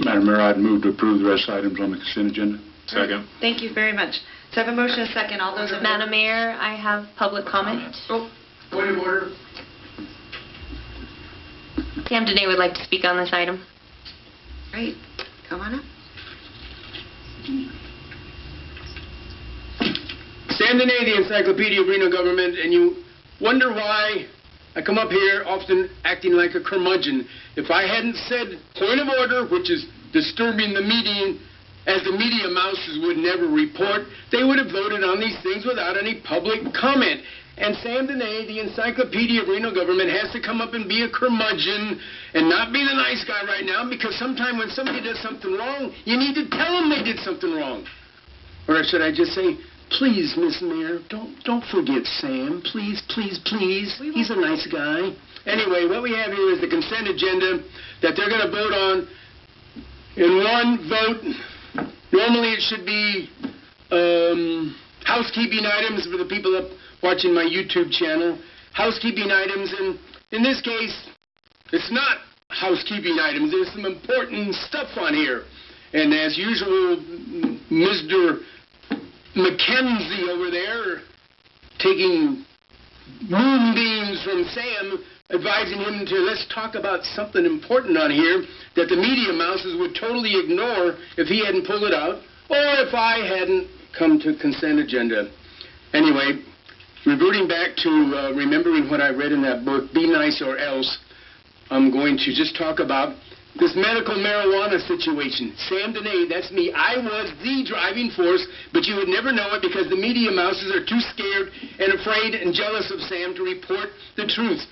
Madam Mayor, I'd move to approve the rest items on the consent agenda. Second. Thank you very much. So I have a motion and a second. All those in Madam Mayor, I have public comment. Oh, Point of order. Sam Dene would like to speak on this item. great. Come on up. Sam Dene, the Encyclopedia of Reno Government, and you wonder why I come up here often acting like a curmudgeon. If I hadn't said point of order, which is disturbing the meeting, as the media mouses would never report, they would have voted on these things without any public comment. And Sam Dene, the Encyclopedia of Reno Government, has to come up and be a curmudgeon and not be the nice guy right now, because sometime when somebody does something wrong, you need to tell them they did something wrong. Or should I just say, please, Miss Mayor, don't forget Sam. Please, please, please. He's a nice guy. Anyway, what we have here is the consent agenda that they're going to vote on in one vote. Normally it should be housekeeping items for the people up watching my YouTube channel. Housekeeping items, and in this case, it's not housekeeping items. There's some important stuff on here. And as usual, Mr. Mackenzie over there, taking moonbeams from Sam, advising him to let's talk about something important on here that the media mouses would totally ignore if he hadn't pulled it out, or if I hadn't come to consent agenda. Anyway, reverting back to remembering what I read in that book, Be Nice or Else, I'm going to just talk about this medical marijuana situation. Sam Dene, that's me. I was the driving force, but you would never know it because the media mouses are too scared and afraid and jealous of Sam to report the truth.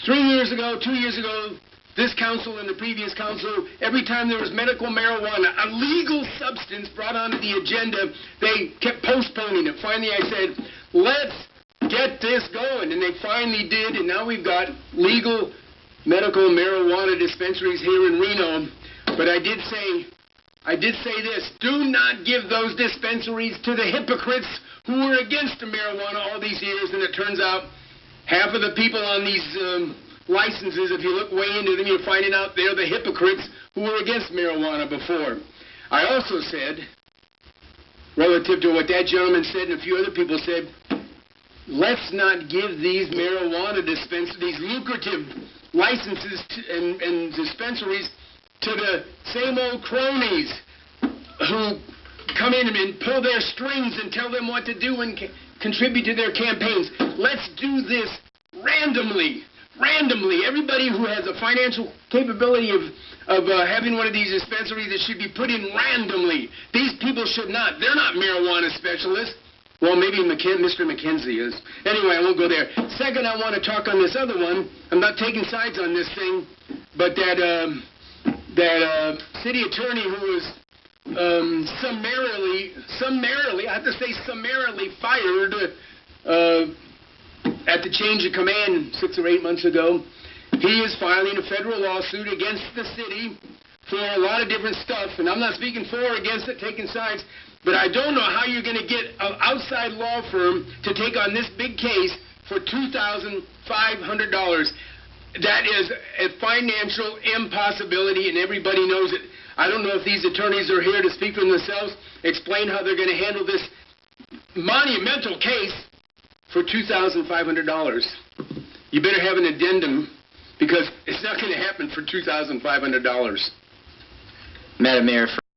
3 years ago, 2 years ago, this council and the previous council, every time there was medical marijuana, a legal substance brought onto the agenda, they kept postponing it. Finally, I said, let's get this going. And they finally did, and now we've got legal medical marijuana dispensaries here in Reno. But I did say this, do not give those dispensaries to the hypocrites who were against the marijuana all these years. And it turns out half of the people on these licenses, if you look way into them, you're finding out they're the hypocrites who were against marijuana before. I also said, relative to what that gentleman said and a few other people said, let's not give these marijuana dispensaries, these lucrative licenses and dispensaries to the same old cronies who come in and pull their strings and tell them what to do and contribute to their campaigns. Let's do this randomly. Randomly. Everybody who has a financial capability of having one of these dispensaries, it should be put in randomly. These people should not. They're not marijuana specialists. Well, maybe Mr. Mackenzie is. Anyway, I won't go there. Second, I want to talk on this other one. I'm not taking sides on this thing, but that city attorney who was summarily, I have to say summarily fired at the change of command 6 or 8 months ago. He is filing a federal lawsuit against the city for a lot of different stuff, and I'm not speaking for or against it, taking sides, but I don't know how you're going to get an outside law firm to take on this big case for $2,500. That is a financial impossibility, and everybody knows it. I don't know if these attorneys are here to speak for themselves, explain how they're going to handle this monumental case for $2,500. You better have an addendum, because it's not going to happen for $2,500. Madam Mayor,